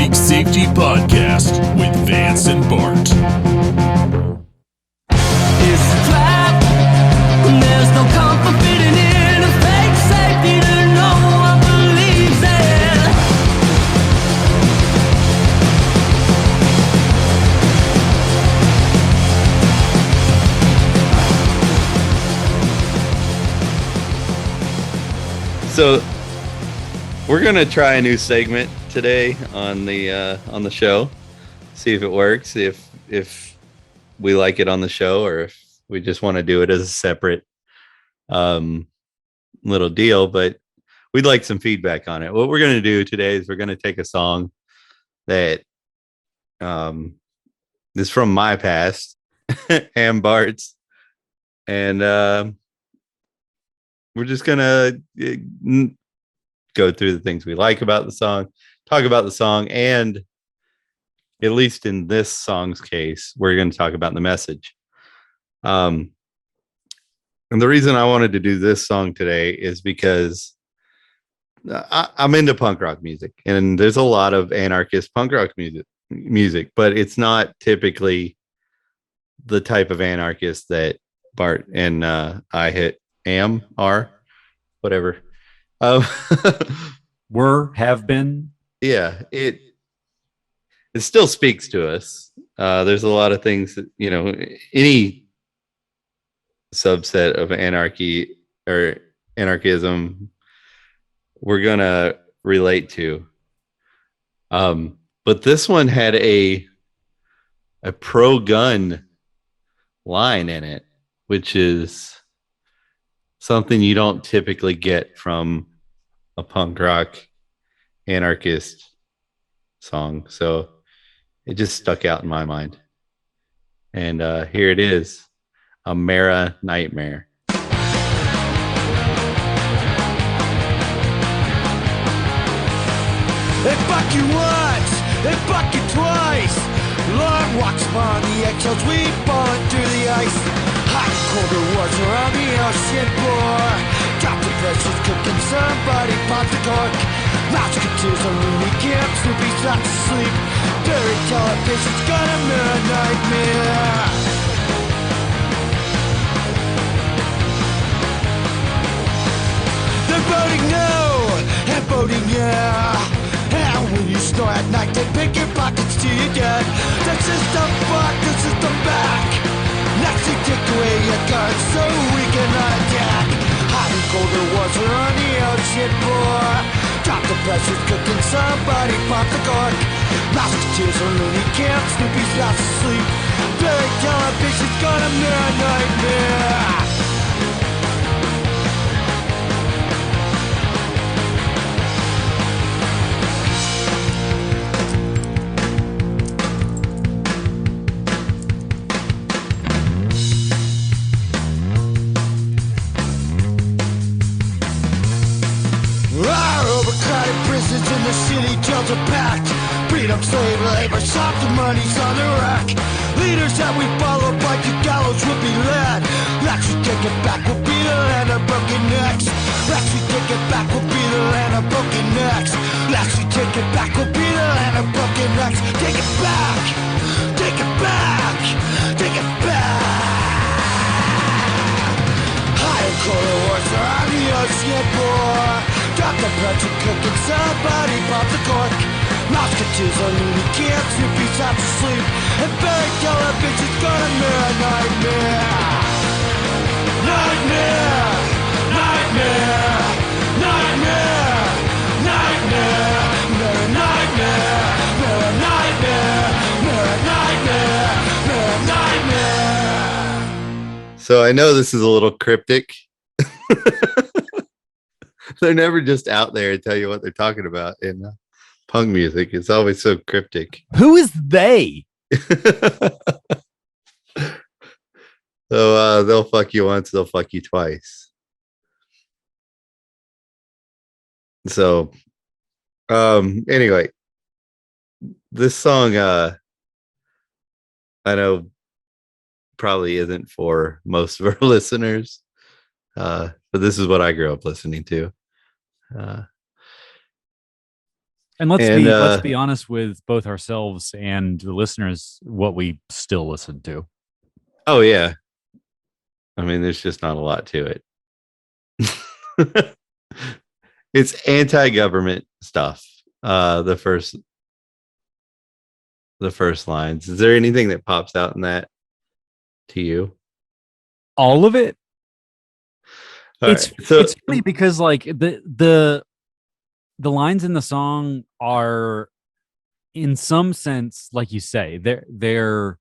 Bike Safety Podcast with Vance and Bart. It's a trap. There's no comfort fitting in a fake safety that no one believes in. So we're gonna try a new segment today on the show. See if it works. If we like it on the show, or if we just want to do it as a separate little deal. But we'd like some feedback on it. What we're gonna do today is we're gonna take a song that is from my past and Bart's, and we're just gonna go through the things we like about the song, talk about the song, and at least in this song's case, we're going to talk about the message. And the reason I wanted to do this song today is because I'm into punk rock music, and there's a lot of anarchist punk rock music, but it's not typically the type of anarchist that Bart and are, whatever. Have been. Yeah, it still speaks to us. There's a lot of things that, any subset of anarchy or anarchism we're gonna relate to. But this one had a pro-gun line in it, which is something you don't typically get from a punk rock anarchist song. So it just stuck out in my mind. And here it is, Amera Nightmare. They fuck you once, they fuck you twice. Long walks upon the eggshells, we falling through the ice. Hot and colder wars around the ocean floor. Drop the pressures, cooking, somebody pop the cork. Lots of tears on loony camp, Snoopy's not to sleep. Fairy television's got a mirror nightmare. They're voting no, and voting yeah. And when you snore at night, they pick your pockets till you're dead. The system fuck, the system back. Next they take away your guns so we can attack. Hot and colder wars are on the ocean floor. Drop the pressures, cooking, somebody pop the cork. Lots of tears on loony camp, Snoopy's lost to sleep. Fairy television's got a mirror nightmare. In the city, jails are packed. Freedom, slave labor, shop, the money's on the rack. Leaders that we follow by the gallows will be led. Let's we take it back, we'll be the land of broken necks. Let's we take it back, we'll be the land of broken necks. Let's we take it back, we'll be the land of broken necks. Take it back, take it back, take it back. High and colder wars are on the ocean floor. Drop the pressure, cooking, somebody pop the cork. Lost tears on loony camp, Snoopy's out to sleep. And fairy television's got a mirror nightmare. Nightmare, nightmare, nightmare, nightmare, mirror nightmare, mirror nightmare, mirror nightmare, mirror nightmare. So I know this is a little cryptic. They're never just out there and tell you what they're talking about in punk music. It's always so cryptic. Who is they? So they'll fuck you once, they'll fuck you twice. So anyway, this song I know probably isn't for most of our listeners, but this is what I grew up listening to. And let's And be honest with both ourselves and the listeners, what we still listen to. oh yeah, I mean, there's just not a lot to it. It's anti-government stuff. The first lines. Is there anything that pops out in that to you? All of it. All It's right. So it's funny because like the lines in the song are in some sense, like you say, they're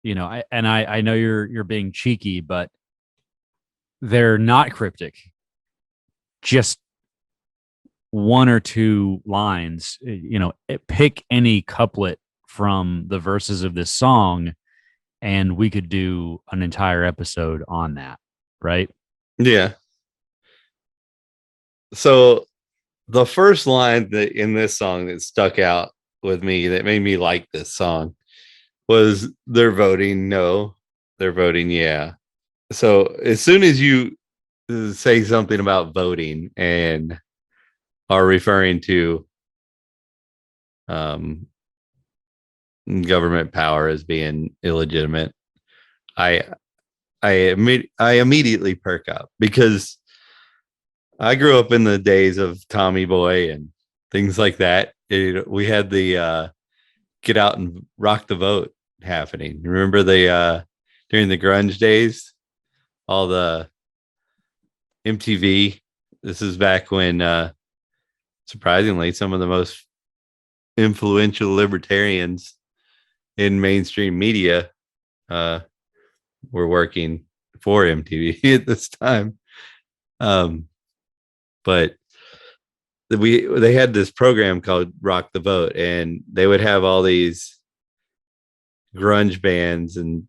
I know you're being cheeky, but they're not cryptic. Just one or two lines, pick any couplet from the verses of this song, and we could do an entire episode on that, right? yeah. So the first line that in this song that stuck out with me that made me like this song was they're voting no, they're voting yeah. So as soon as you say something about voting and are referring to um, government power as being illegitimate, I I immediately perk up because I grew up in the days of Tommy Boy and things like that. We had the get out and rock the vote happening. Remember the during the grunge days, all the MTV. This is back when surprisingly some of the most influential libertarians in mainstream media uh, were working for MTV at this time. Um, but they had this program called Rock the Vote, and they would have all these grunge bands and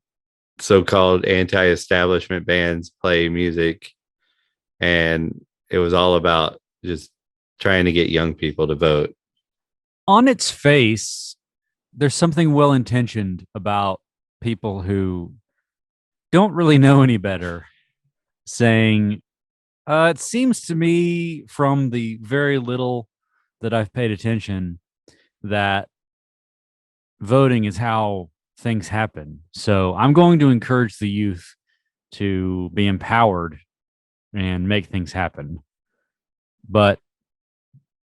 so-called anti-establishment bands play music, and it was all about just trying to get young people to vote. On its face, there's something well intentioned about people who don't really know any better saying, it seems to me from the very little that I've paid attention that voting is how things happen. So I'm going to encourage the youth to be empowered and make things happen. But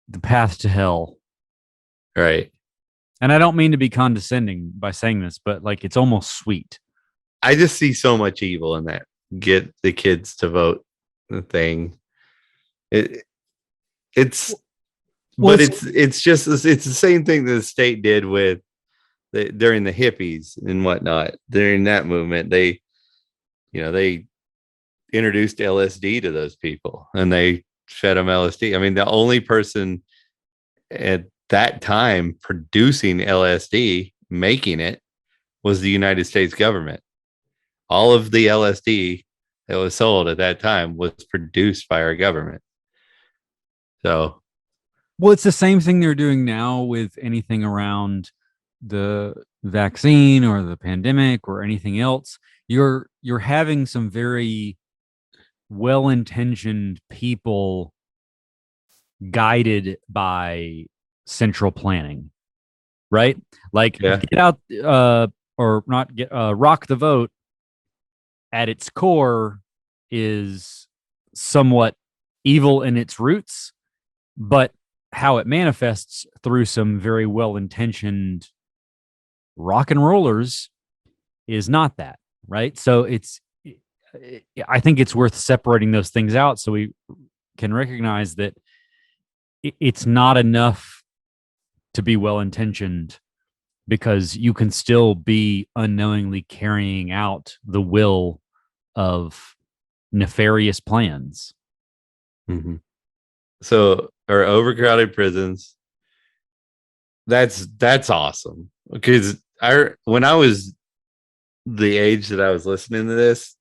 the path to hell, Right. and I don't mean to be condescending by saying this, but like it's almost sweet. I just see so much evil in that. Get the kids to vote the thing. It's Well, but it's just it's the same thing that the state did with during the hippies and whatnot. During that movement, they introduced LSD to those people and they fed them LSD. I mean, the only person at that time producing LSD, making it, was the United States government. All of the LSD that was sold at that time was produced by our government. So, well, it's the same thing they're doing now with anything around the vaccine or the pandemic or anything else. You're having some very well-intentioned people guided by central planning, right? Like yeah. get out or not get rock the vote at its core is somewhat evil in its roots, but how it manifests through some very well-intentioned rock and rollers is not that, right? So I think it's worth separating those things out so we can recognize that it's not enough to be well-intentioned, because you can still be unknowingly carrying out the will of nefarious plans. Mm-hmm. So, our overcrowded prisons. That's awesome, because when I was the age that I was listening to this,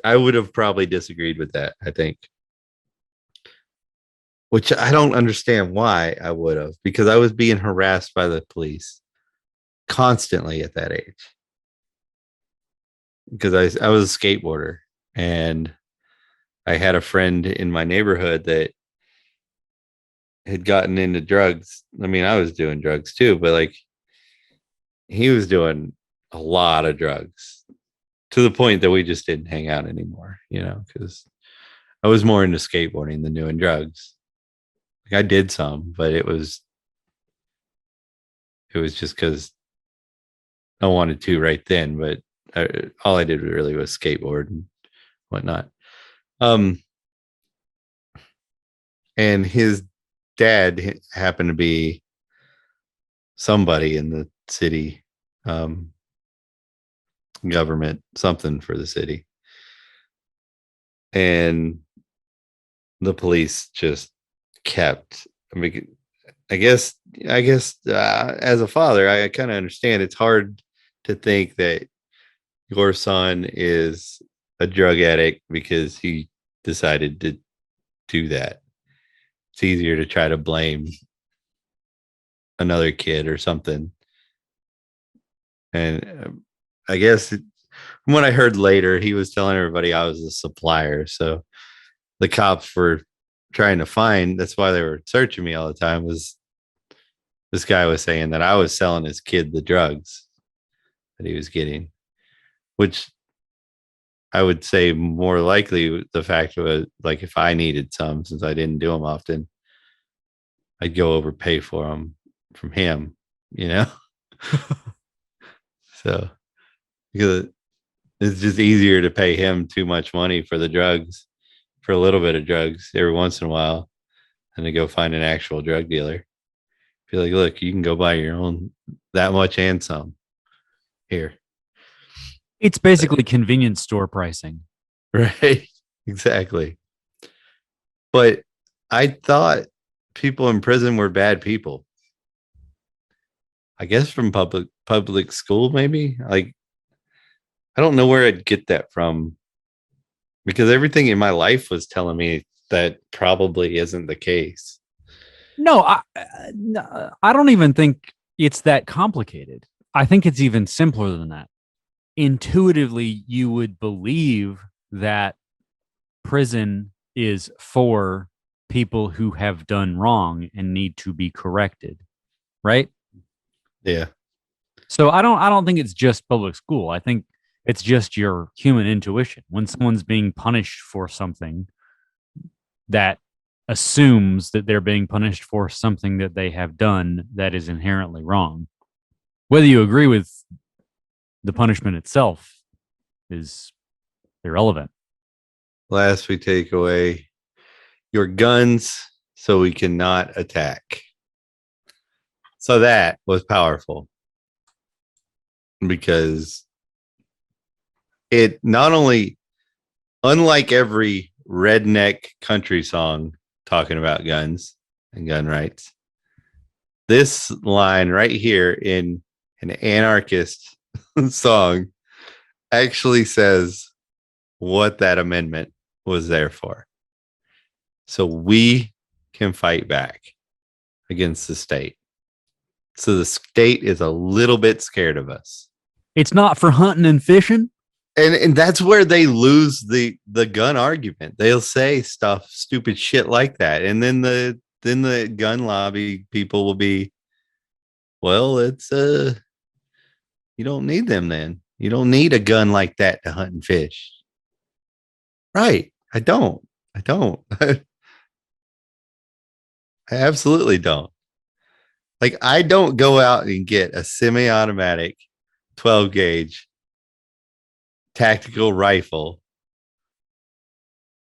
I would have probably disagreed with that. I think, which I don't understand why I would have, because I was being harassed by the police constantly at that age. Because I was a skateboarder and I had a friend in my neighborhood that had gotten into drugs. I mean, I was doing drugs too, but like he was doing a lot of drugs to the point that we just didn't hang out anymore, because I was more into skateboarding than doing drugs. Like I did some, but it was just because I wanted to right then. But all I did really was skateboard and whatnot. And his dad happened to be somebody in the city government, something for the city. And the police just kept, I guess as a father, I kind of understand it's hard to think that your son is a drug addict because he decided to do that. It's easier to try to blame another kid or something. And I guess from what I heard later, he was telling everybody I was a supplier. So the cops were trying to find, that's why they were searching me all the time, was this guy was saying that I was selling his kid the drugs that he was getting, which I would say more likely the fact was like if I needed some, since I didn't do them often, I'd go overpay for them from him, So because it's just easier to pay him too much money for the drugs, for a little bit of drugs every once in a while, than to go find an actual drug dealer. Be like, look, you can go buy your own that much and some here. It's basically convenience store pricing. Right. Exactly. But I thought people in prison were bad people. I guess from public school, maybe. Like, I don't know where I'd get that from, because everything in my life was telling me that probably isn't the case. No, I don't even think it's that complicated. I think it's even simpler than that. Intuitively, you would believe that prison is for people who have done wrong and need to be corrected, right? Yeah. So I don't think it's just public school. I think it's just your human intuition. When someone's being punished for something, that assumes that they're being punished for something that they have done that is inherently wrong. Whether you agree with the punishment itself is irrelevant. Last, we take away your guns so we cannot attack. So that was powerful, because it not only, unlike every redneck country song talking about guns and gun rights, this line right here in an anarchist song actually says what that amendment was there for. So we can fight back against the state. So the state is a little bit scared of us. It's not for hunting and fishing. And that's where they lose the gun argument. They'll say stuff, stupid shit like that. And then the gun lobby people will be, well, it's you don't need them then. You don't need a gun like that to hunt and fish. Right. I don't. I absolutely don't. Like, I don't go out and get a semi-automatic 12 gauge tactical rifle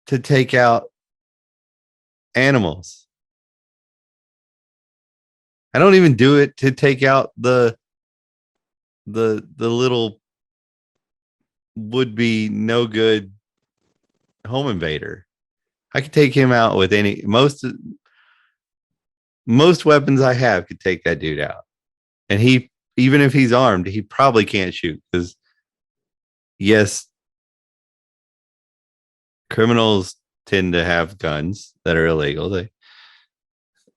to take out animals. I don't even do it to take out the little would-be no good home invader. I could take him out with most weapons I have could take that dude out. And he, even if he's armed, he probably can't shoot, because yes, criminals tend to have guns that are illegal. They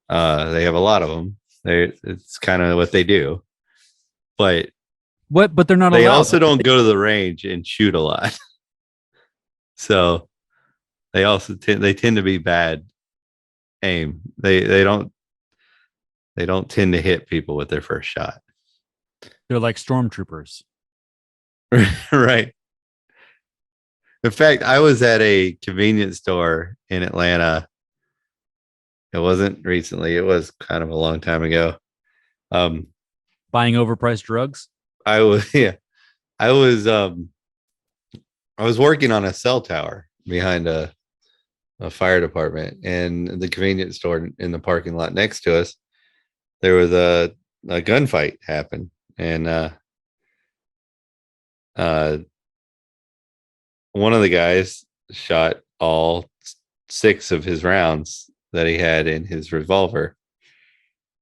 have a lot of them. It's kind of what they do. But But they're not they allowed. also don't go to the range and shoot a lot. So they tend to be bad aim. They don't tend to hit people with their first shot. They're like stormtroopers. Right. In fact, I was at a convenience store in Atlanta. It wasn't recently, it was kind of a long time ago. Buying overpriced drugs. I was yeah. I was I was working on a cell tower behind a fire department, and the convenience store in the parking lot next to us, there was a gunfight happen, and uh one of the guys shot all 6 of his rounds that he had in his revolver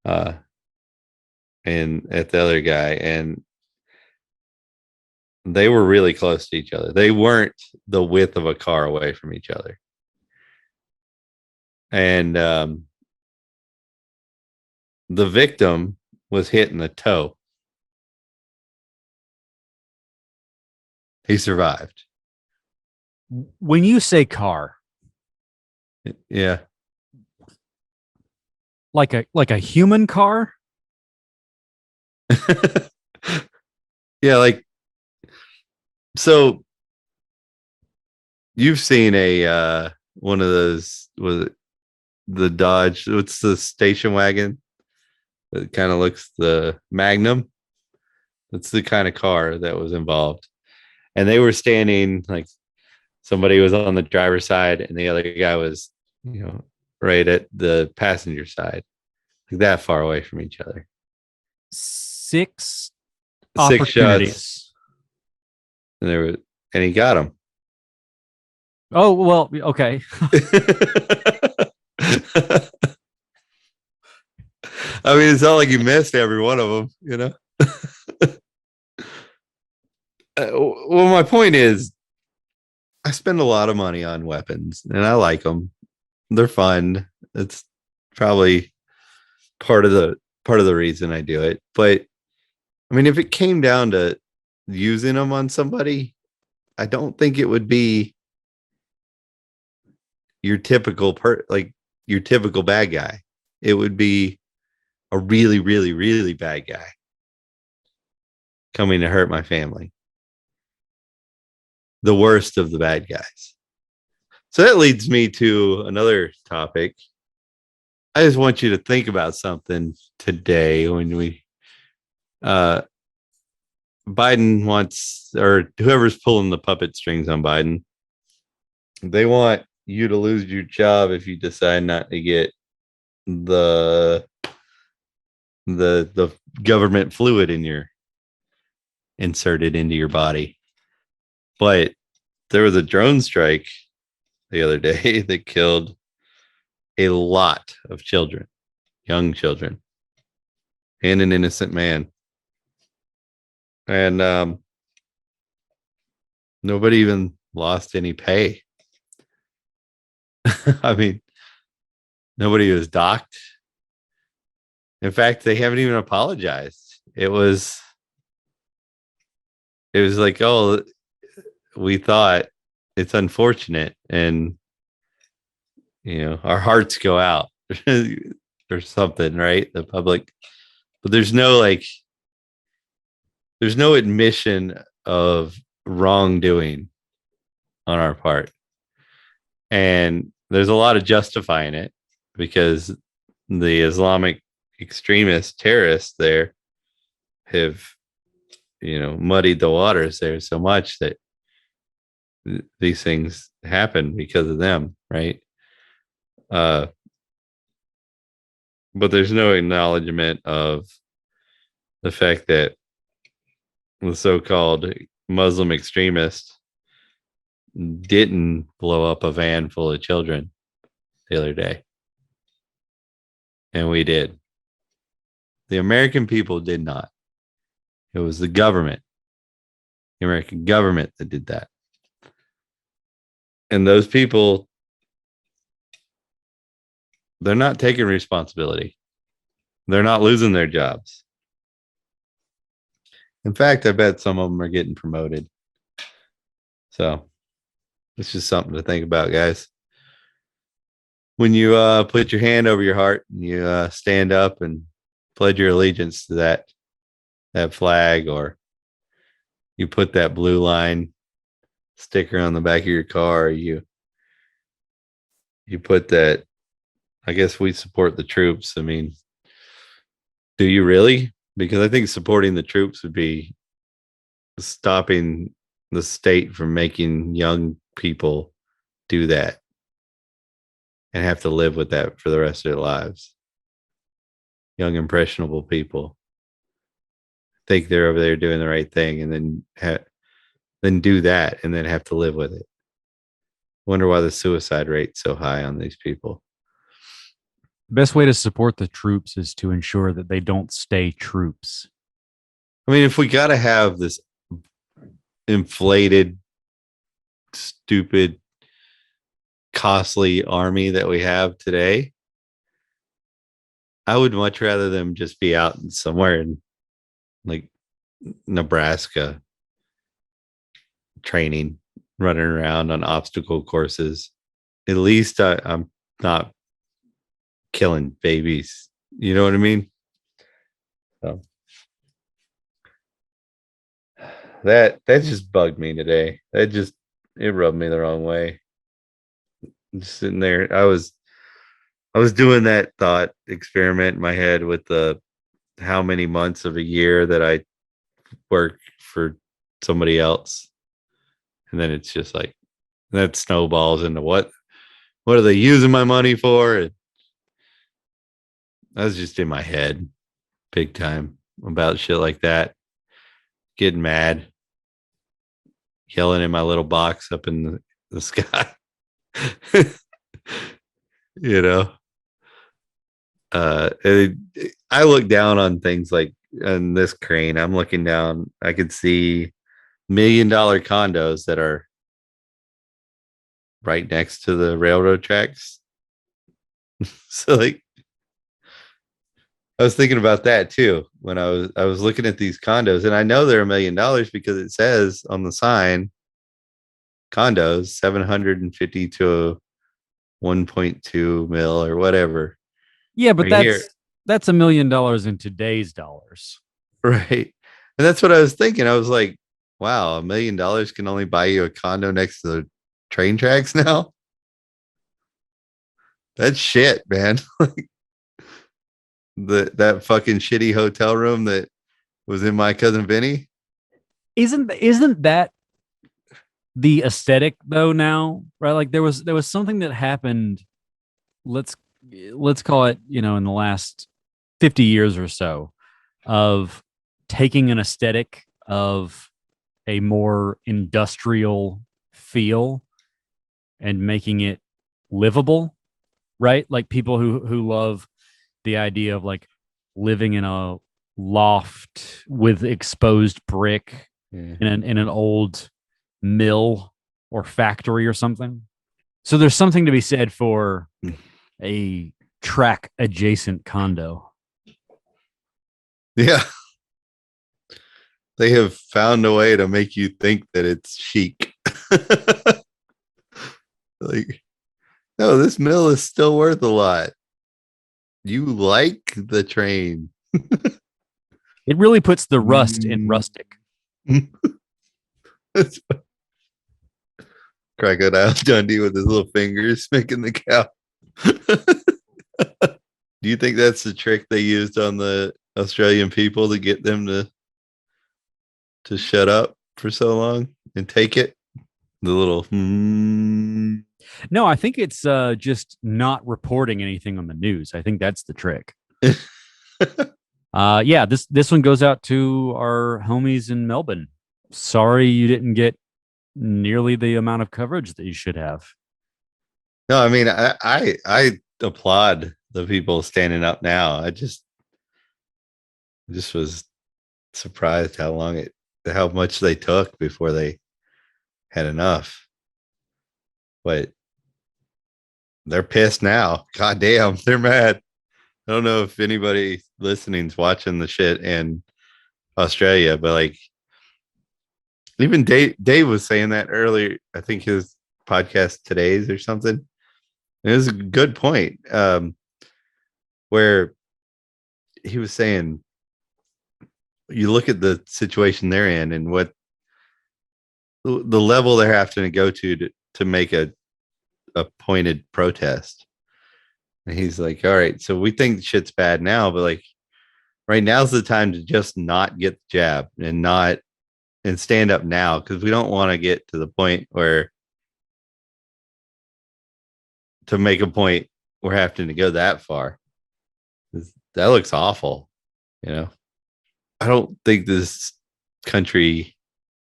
uh and at the other guy, and they were really close to each other. They weren't the width of a car away from each other. And the victim was hit in the toe. He survived. When you say car, Yeah. like a human car? Yeah, like, so you've seen a one of those, was it the Dodge, what's the station wagon? It kind of looks the Magnum. That's the kind of car that was involved. And they were standing, like, somebody was on the driver's side and the other guy was, right at the passenger side, like that far away from each other. 6 6 opportunities. shots. And he got him. Oh, well, okay. I mean, it's not like you missed every one of them, Well, my point is, I spend a lot of money on weapons and I like them. They're fun. It's probably part of the reason I do it. But I mean, if it came down to using them on somebody, I don't think it would be your typical your typical bad guy. It would be a really, really, really bad guy coming to hurt my family. The worst of the bad guys. So that leads me to another topic. I just want you to think about something today when Biden wants, or whoever's pulling the puppet strings on Biden, they want you to lose your job if you decide not to get the government fluid inserted into your body. But there was a drone strike the other day that killed a lot of children, young children, and an innocent man. And nobody even lost any pay. I mean, nobody was docked. In fact, they haven't even apologized. It was like, oh, we thought, it's unfortunate, and our hearts go out or something, right? The public, but there's no admission of wrongdoing on our part, and there's a lot of justifying it because the Islamic extremist terrorists there have muddied the waters there so much that these things happen because of them, right? But there's no acknowledgement of the fact that the so-called Muslim extremists didn't blow up a van full of children the other day. And we did. The American people did not. It was the government, the American government, that did that. And those people, they're not taking responsibility. They're not losing their jobs. In fact, I bet some of them are getting promoted. So it's just something to think about, guys. when you put your hand over your heart and you stand up and pledge your allegiance to that flag, or you put that blue line sticker on the back of your car, you put that, I guess we support the troops. I mean, do you really? Because I think supporting the troops would be stopping the state from making young people do that and have to live with that for the rest of their lives. Young, impressionable people think they're over there doing the right thing, and then do that and then have to live with it. Wonder why the suicide rate's so high on these people. The best way to support the troops is to ensure that they don't stay troops. I mean, if we got to have this inflated, stupid, costly army that we have today, I would much rather them just be out somewhere in like Nebraska training, running around on obstacle courses. At least I'm not killing babies. You know what I mean? So that just bugged me today. It rubbed me the wrong way. Just sitting there, I was doing that thought experiment in my head with the how many months of a year that I work for somebody else, and then it's just like that snowballs into what are they using my money for? And I was just in my head big time about shit like that, getting mad, yelling in my little box up in the sky. You know, I look down on things like on this crane. I'm looking down, I could see $1 million condos that are right next to the railroad tracks. So like, I was thinking about that too when I was looking at these condos, and I know they're $1 million because it says on the sign condos 750 to 1.2 mil or whatever. Yeah, but Right that's $1 million in today's dollars. Right. And that's what I was thinking. I was like, wow, $1 million can only buy you a condo next to the train tracks now. That's shit, man. Like that fucking shitty hotel room that was in My Cousin Vinny. Isn't that the aesthetic though now, right? Like there was something that happened, let's call it, in the last 50 years or so, of taking an aesthetic of a more industrial feel and making it livable, right? Like people who love the idea of like living in a loft with exposed brick in an old mill or factory or something. So there's something to be said for a track adjacent condo. Yeah. They have found a way to make you think that it's chic. Like, no, this mill is still worth a lot. You like the train. It really puts the rust in rustic. Crocodile Dundee with his little fingers making the cow. Do you think that's the trick they used on the Australian people to get them to shut up for so long and take it? The little No, I think it's just not reporting anything on the news. I think that's the trick. Yeah, this one goes out to our homies in Melbourne. Sorry you didn't get nearly the amount of coverage that you should have. No, I mean, I applaud the people standing up now. I just was surprised how much they took before they had enough. But they're pissed now. God damn, they're mad. I don't know if anybody listening's watching the shit in Australia, but like even Dave was saying that earlier. I think his podcast Today's or something. It was a good point. Where he was saying, you look at the situation they're in and what the level they're having to go to make a pointed protest. And he's like, all right, so we think shit's bad now, but like right now's the time to just not get the jab and stand up now, because we don't want to get to the point where to make a point we're having to go that far. That looks awful. I don't think this country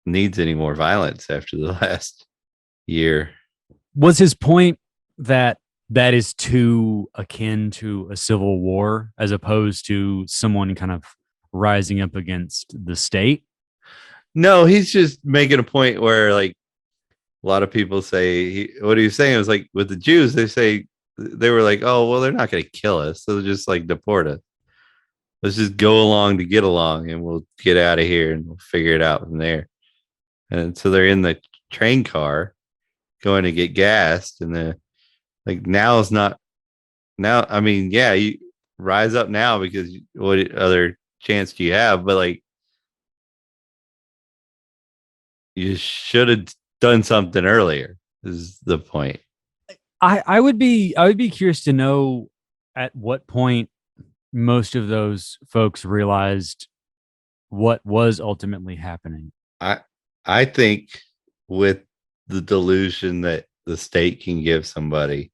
needs any more violence after the last year. Was his point that is too akin to a civil war as opposed to someone kind of rising up against the state? No, he's just making a point where, like, a lot of people say what he was saying was like with the Jews, they were like, oh, well, they're not going to kill us. So they'll just like deport us. Let's just go along to get along and we'll get out of here and we'll figure it out from there. And so they're in the train car going to get gassed, and now is not now. I mean, yeah, you rise up now because what other chance do you have? But like, you should have done something earlier is the point. I would be curious to know at what point most of those folks realized what was ultimately happening. I think with the delusion that the state can give somebody,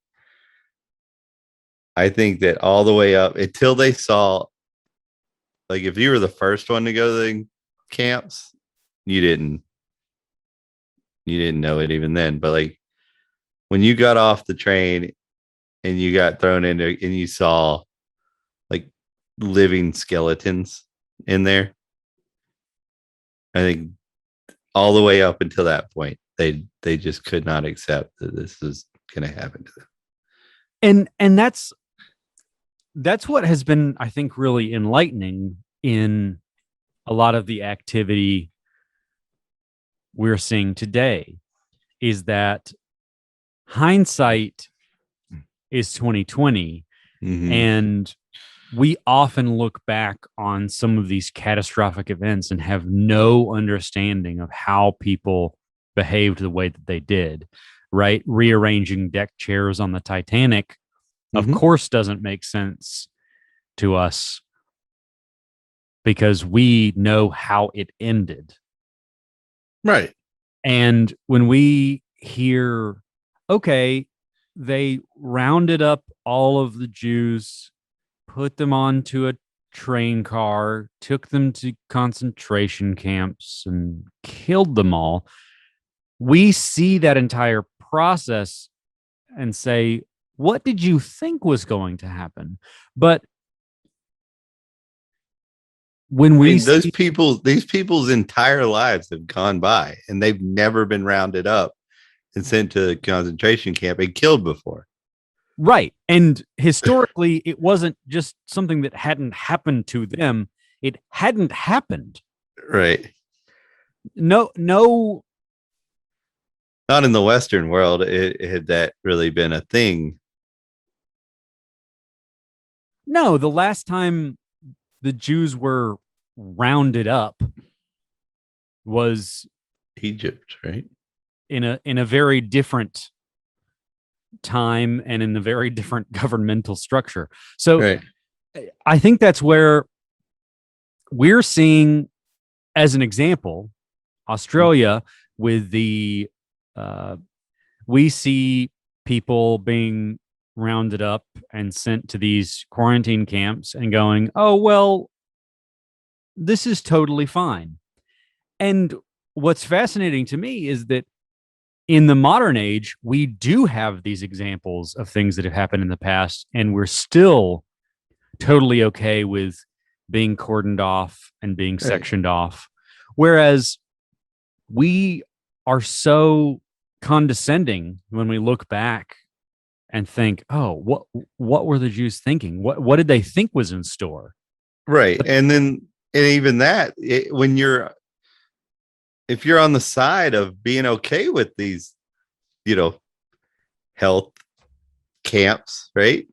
I think that all the way up until they saw, like, if you were the first one to go to the camps, you didn't know it even then. But like when you got off the train and you got thrown into and you saw like living skeletons in there, I think all the way up until that point, they just could not accept that this is going to happen to them. And that's what has been, I think, really enlightening in a lot of the activity we're seeing today, is that hindsight is 2020. Mm-hmm. And we often look back on some of these catastrophic events and have no understanding of how people behaved the way that they did, right? Rearranging deck chairs on the Titanic, of course, doesn't make sense to us because we know how it ended. Right. And when we hear, okay, they rounded up all of the Jews, put them onto a train car, took them to concentration camps, and killed them all. We see that entire process and say, what did you think was going to happen? But when we these people's entire lives have gone by and they've never been rounded up and sent to a concentration camp and killed before. Right. And historically, it wasn't just something that hadn't happened to them. It hadn't happened. Right. No. Not in the Western world. It had that really been a thing. No, the last time the Jews were rounded up was Egypt, right? in a very different time and in a very different governmental structure. So right. I think that's where we're seeing, as an example, Australia with the we see people being rounded up and sent to these quarantine camps and going, oh, well, this is totally fine. And what's fascinating to me is that in the modern age, we do have these examples of things that have happened in the past, and we're still totally okay with being cordoned off and being sectioned off. Whereas we are so condescending when we look back and think, oh, what were the Jews thinking? What did they think was in store? Right. And even that, if you're on the side of being okay with these, health camps, right?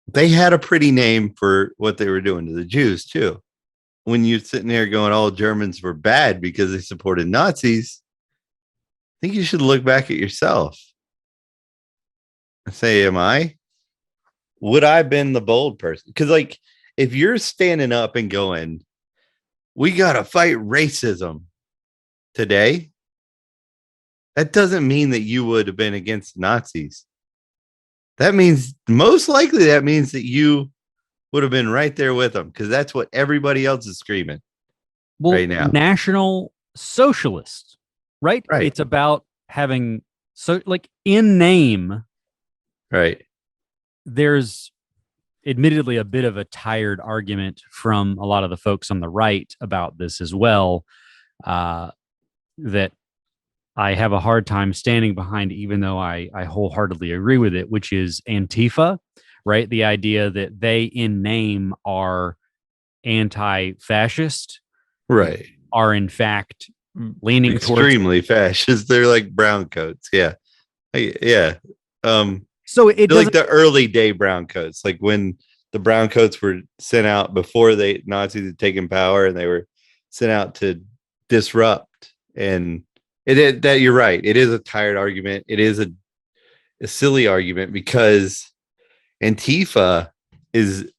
They had a pretty name for what they were doing to the Jews too. When you're sitting there going, all Germans were bad because they supported Nazis, I think you should look back at yourself and say, am I? Would I have been the bold person? Because, like, if you're standing up and going, we got to fight racism today, that doesn't mean that you would have been against Nazis. That means, most likely, that means that you would have been right there with them, because that's what everybody else is screaming right now. National Socialist, right? Right. It's about having, so like, in name, right. There's admittedly a bit of a tired argument from a lot of the folks on the right about this as well, that I have a hard time standing behind, even though I wholeheartedly agree with it, which is Antifa, right? The idea that they in name are anti-fascist, right? Are in fact leaning extremely fascist. They're like brown coats. Yeah. Yeah. So it's like the early day brown coats, like when the brown coats were sent out before the Nazis had taken power, and they were sent out to disrupt. And that you're right. It is a tired argument. It is a silly argument, because Antifa, is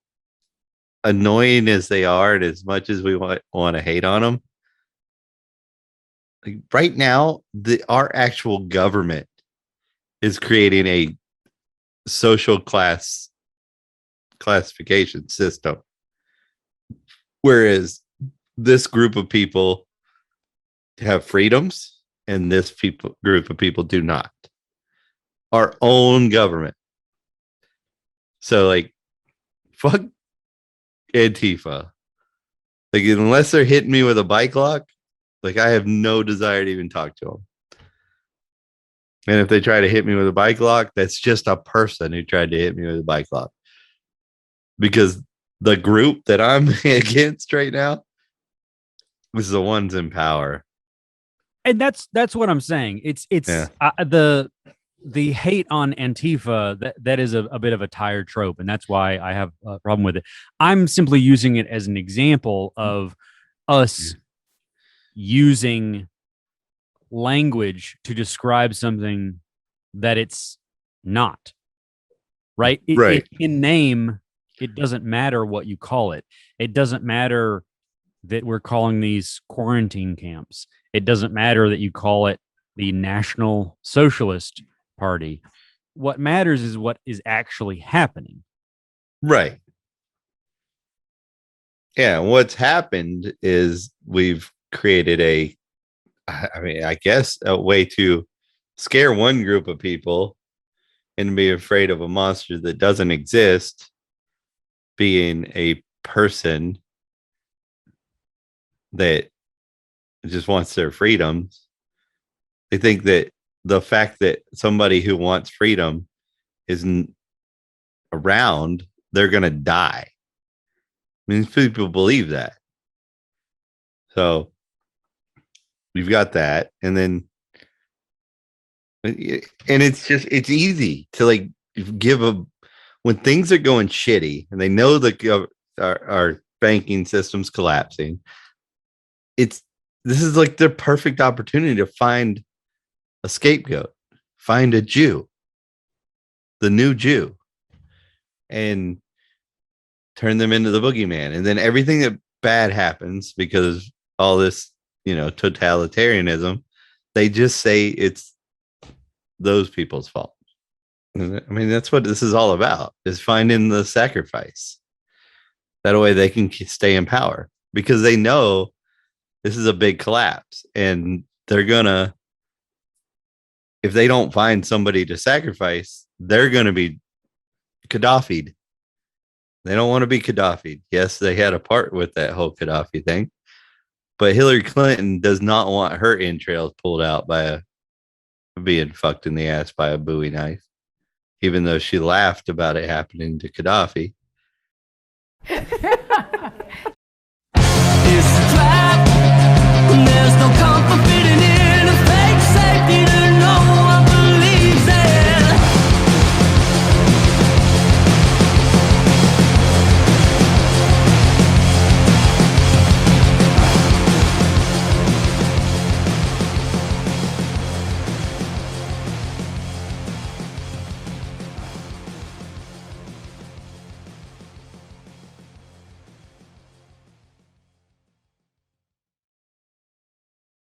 annoying as they are, and as much as we want to hate on them, like right now, our actual government is creating a social classification system, whereas this group of people have freedoms and this group of people do not. Our own government. So, like, fuck Antifa. Like, unless they're hitting me with a bike lock, like, I have no desire to even talk to them. And if they try to hit me with a bike lock, that's just a person who tried to hit me with a bike lock. Because the group that I'm against right now is the ones in power. And that's what I'm saying. It's the hate on Antifa, that is a bit of a tired trope, and that's why I have a problem with it. I'm simply using it as an example of us using language to describe something that it's not. Right? Right. In name, it doesn't matter what you call it. It doesn't matter that we're calling these quarantine camps. It doesn't matter that you call it the National Socialist Party. What matters is what is actually happening. Right. Yeah. What's happened is we've created I guess a way to scare one group of people and be afraid of a monster that doesn't exist being a person that just wants their freedoms. They think that the fact that somebody who wants freedom isn't around, they're going to die. I mean, people believe that. So we've got that. And then, and it's easy to, like, when things are going shitty and they know that our banking system's collapsing, this is like their perfect opportunity to find a scapegoat, find a Jew, the new Jew, and turn them into the boogeyman. And then everything that bad happens because all this, totalitarianism, they just say it's those people's fault. I mean, that's what this is all about, is finding the sacrifice. That way they can stay in power, because they know this is a big collapse, and they're gonna, if they don't find somebody to sacrifice, they're gonna be Gaddafi'd. They don't want to be Gaddafi'd. Yes, they had a part with that whole Gaddafi thing, but Hillary Clinton does not want her entrails pulled out by being fucked in the ass by a Bowie knife, even though she laughed about it happening to Gaddafi.